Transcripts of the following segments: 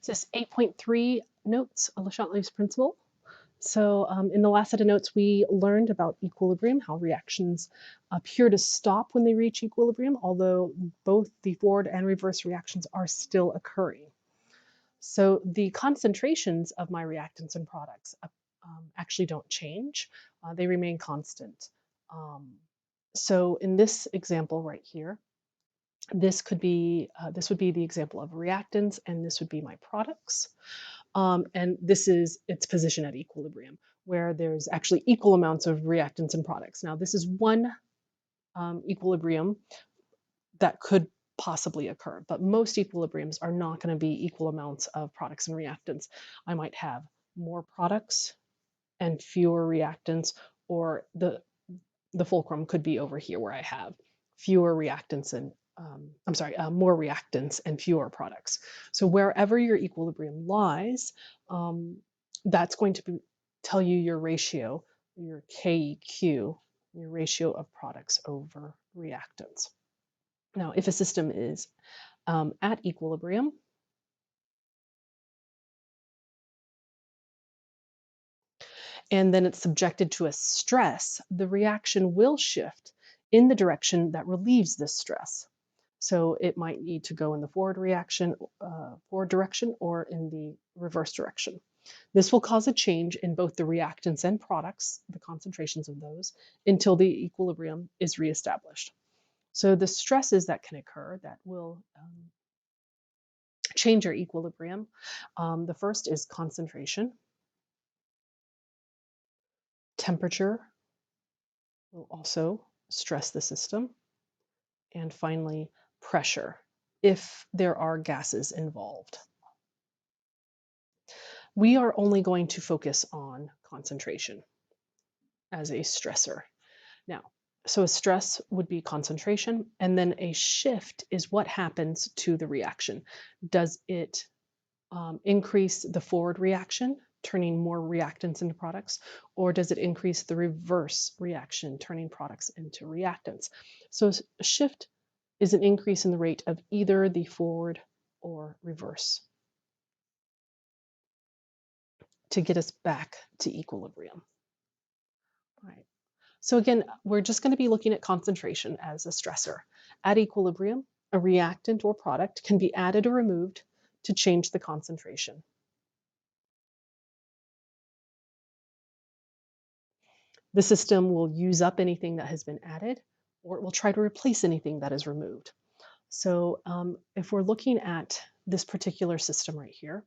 This is 8.3 notes of Le Chatelier's principle. So in the last set of notes, we learned about equilibrium, how reactions appear to stop when they reach equilibrium, although both the forward and reverse reactions are still occurring. So the concentrations of my reactants and products actually don't change. They remain constant. So in this example right here, this would be the example of reactants, and this would be my products. And this is its position at equilibrium, where there's actually equal amounts of reactants and products. Now, this is one equilibrium that could possibly occur, but most equilibriums are not going to be equal amounts of products and reactants. I might have more products and fewer reactants, or the fulcrum could be over here where I have fewer reactants and more reactants and fewer products. So wherever your equilibrium lies, that's going to tell you your ratio, your KEQ, your ratio of products over reactants. Now, if a system is at equilibrium, and then it's subjected to a stress, the reaction will shift in the direction that relieves this stress. So it might need to go in the forward direction or in the reverse direction. This will cause a change in both the reactants and products, the concentrations of those, until the equilibrium is reestablished. So the stresses that can occur that will change your equilibrium. The first is concentration. Temperature will also stress the system. And finally, pressure, if there are gases involved. We are only going to focus on concentration as a stressor. Now, so a stress would be concentration, and then a shift is what happens to the reaction. Does it increase the forward reaction, turning more reactants into products, or does it increase the reverse reaction, turning products into reactants? So a shift is an increase in the rate of either the forward or reverse to get us back to equilibrium. All right. So again, we're just going to be looking at concentration as a stressor. At equilibrium, a reactant or product can be added or removed to change the concentration. The system will use up anything that has been added, or it will try to replace anything that is removed. So if we're looking at this particular system right here,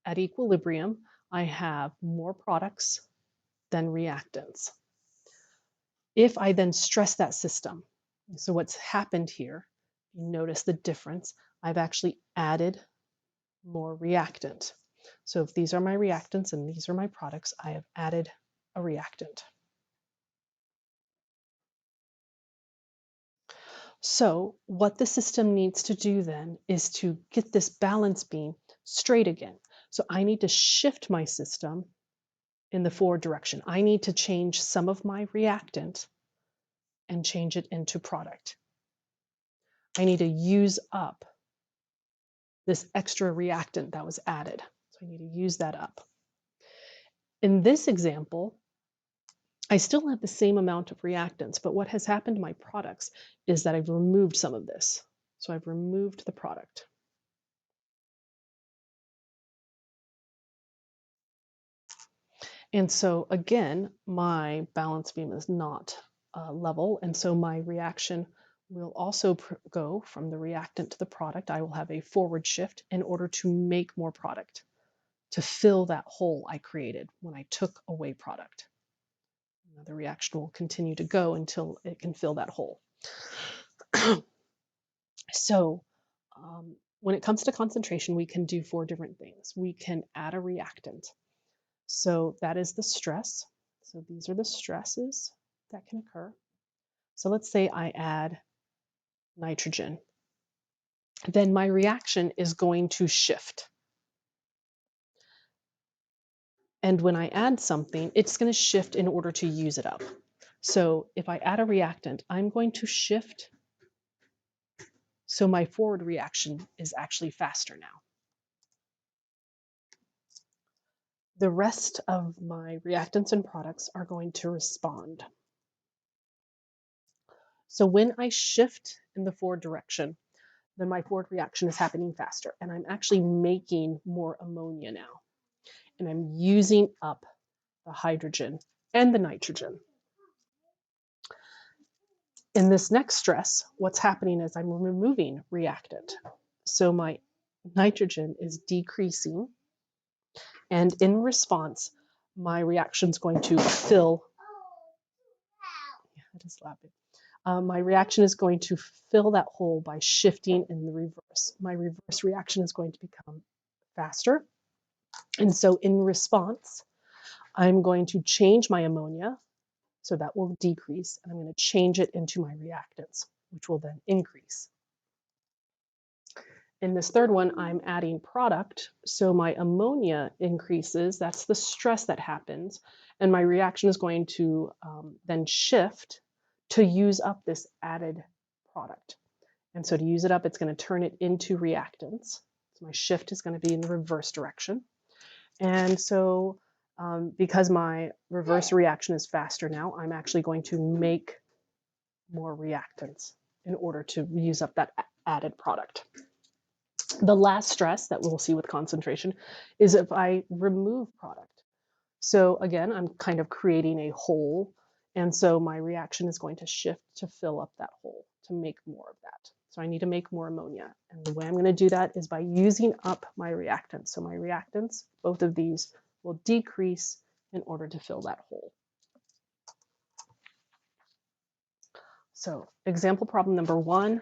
at equilibrium, I have more products than reactants. If I then stress that system, so what's happened here, you notice the difference. I've actually added more reactant. So if these are my reactants and these are my products, I have added a reactant. So what the system needs to do then is to get this balance beam straight again. So I need to shift my system in the forward direction. I need to change some of my reactant and change it into product. I need to use up this extra reactant that was added. So I need to use that up. In this example, I still have the same amount of reactants, but what has happened to my products is that I've removed some of this. So I've removed the product. And so again, my balance beam is not level, and so my reaction will also go from the reactant to the product. I will have a forward shift in order to make more product, to fill that hole I created when I took away product. The reaction will continue to go until it can fill that hole. So when it comes to concentration, we can do 4 different things. We can add a reactant. So that is the stress. So these are the stresses that can occur. So let's say I add nitrogen. Then my reaction is going to shift. And when I add something, it's going to shift in order to use it up. So if I add a reactant, I'm going to shift so my forward reaction is actually faster now. the rest of my reactants and products are going to respond. So when I shift in the forward direction, then my forward reaction is happening faster, and I'm actually making more ammonia now, and I'm using up the hydrogen and the nitrogen. In this next stress, what's happening is I'm removing reactant. So my nitrogen is decreasing, and in response, my reaction is going to fill. Yeah, that is loud. My reaction is going to fill that hole by shifting in the reverse. My reverse reaction is going to become faster. And so in response, I'm going to change my ammonia, so that will decrease, and I'm going to change it into my reactants, which will then increase. In this third one, I'm adding product, so my ammonia increases. That's the stress that happens, and my reaction is going to then shift to use up this added product. And so to use it up, it's going to turn it into reactants. So my shift is going to be in the reverse direction. And so because my reverse reaction is faster now, I'm actually going to make more reactants in order to use up that added product. The last stress that we'll see with concentration is if I remove product. So again, I'm kind of creating a hole, and so my reaction is going to shift to fill up that hole, to make more of that. So I need to make more ammonia, and the way I'm going to do that is by using up my reactants. So my reactants, both of these, will decrease in order to fill that hole. So example problem number one,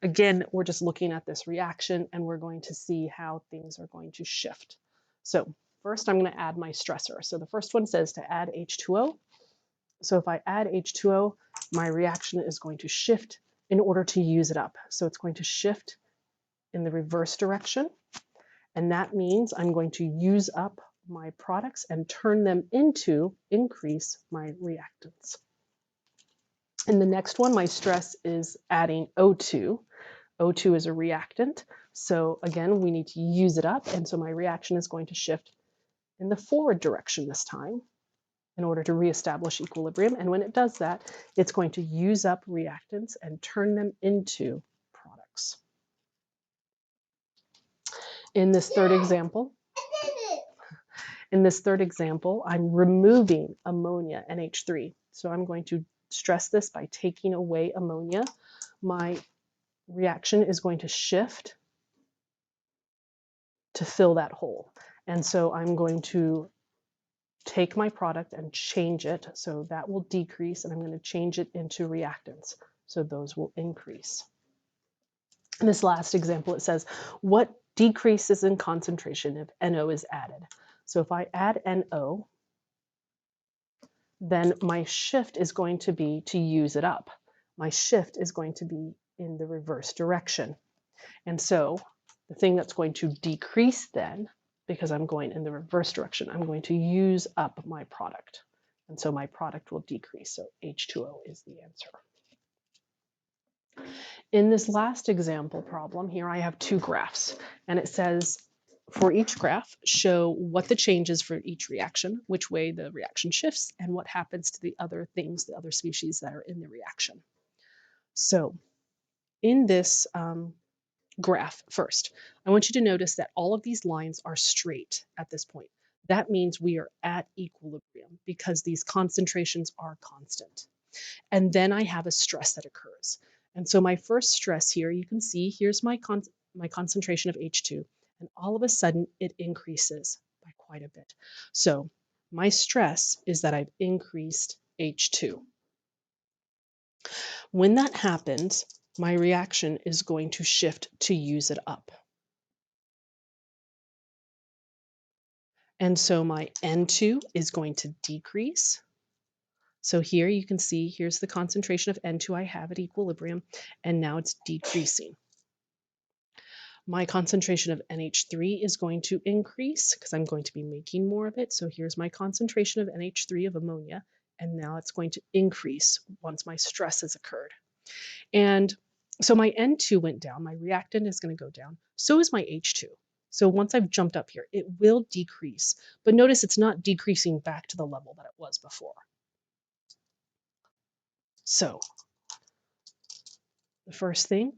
again, we're just looking at this reaction, and we're going to see how things are going to shift. So first, I'm going to add my stressor. So the first one says to add H2O. So if I add H2O, my reaction is going to shift in order to use it up. So it's going to shift in the reverse direction. And that means I'm going to use up my products and turn them into increase my reactants. In the next one, my stress is adding O2. O2 is a reactant. So again, we need to use it up. And so my reaction is going to shift in the forward direction this time in order to reestablish equilibrium. And when it does that, it's going to use up reactants and turn them into products. In this third example, I'm removing ammonia, NH3. So I'm going to stress this by taking away ammonia. My reaction is going to shift to fill that hole. And so I'm going to take my product and change it. So that will decrease, and I'm going to change it into reactants. So those will increase. In this last example, it says, what decreases in concentration if NO is added? So if I add NO, then my shift is going to be to use it up. My shift is going to be in the reverse direction. And so the thing that's going to decrease then, because I'm going in the reverse direction, I'm going to use up my product. And so my product will decrease. So H2O is the answer. In this last example problem here, I have two graphs, and it says for each graph, show what the change is for each reaction, which way the reaction shifts, and what happens to the other things, the other species that are in the reaction. So in this graph first, I want you to notice that all of these lines are straight at this point. That means we are at equilibrium because these concentrations are constant. And then I have a stress that occurs. And so my first stress here, you can see here's my concentration of H2, and all of a sudden it increases by quite a bit. So my stress is that I've increased H2. When that happens, my reaction is going to shift to use it up. And so my N2 is going to decrease. So here you can see, here's the concentration of N2 I have at equilibrium, and now it's decreasing. My concentration of NH3 is going to increase because I'm going to be making more of it. So here's my concentration of NH3 of ammonia, and now it's going to increase once my stress has occurred. And so my N2 went down, my reactant is going to go down, so is my H2. So once I've jumped up here, it will decrease. But notice it's not decreasing back to the level that it was before. So the first thing,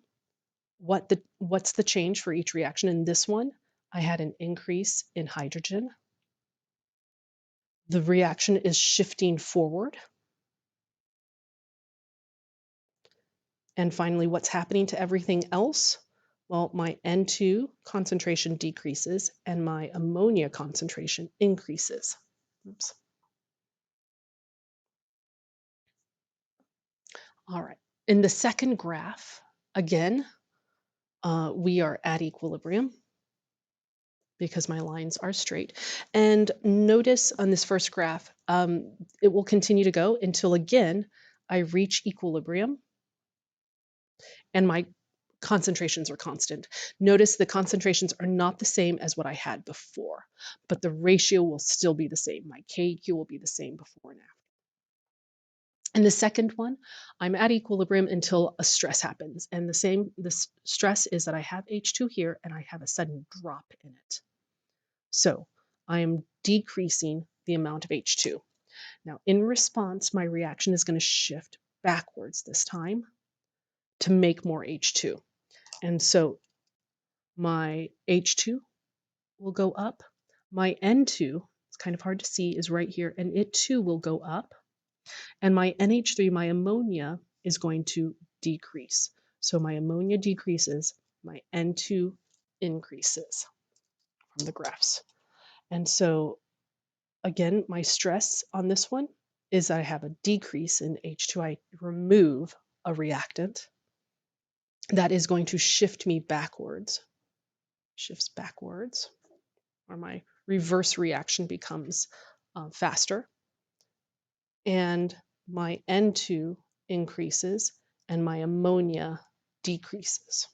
what's the change for each reaction? In this one, I had an increase in hydrogen. The reaction is shifting forward. And finally, what's happening to everything else? Well, my N2 concentration decreases and my ammonia concentration increases. Oops. All right. In the second graph, again, we are at equilibrium because my lines are straight. And notice on this first graph, it will continue to go until again, I reach equilibrium and my concentrations are constant. Notice the concentrations are not the same as what I had before, but the ratio will still be the same. My KQ will be the same before and after. And the second one, I'm at equilibrium until a stress happens. And this stress is that I have H2 here and I have a sudden drop in it. So I am decreasing the amount of H2. Now, in response, my reaction is going to shift backwards this time to make more H2. And so my H2 will go up. My N2, it's kind of hard to see, is right here, and it too will go up. And my NH3, my ammonia, is going to decrease. So my ammonia decreases, my N2 increases from the graphs. And so again, my stress on this one is I have a decrease in H2. I remove a reactant that is going to shift me backwards, shifts backwards, or my reverse reaction becomes faster. And my N2 increases and my ammonia decreases.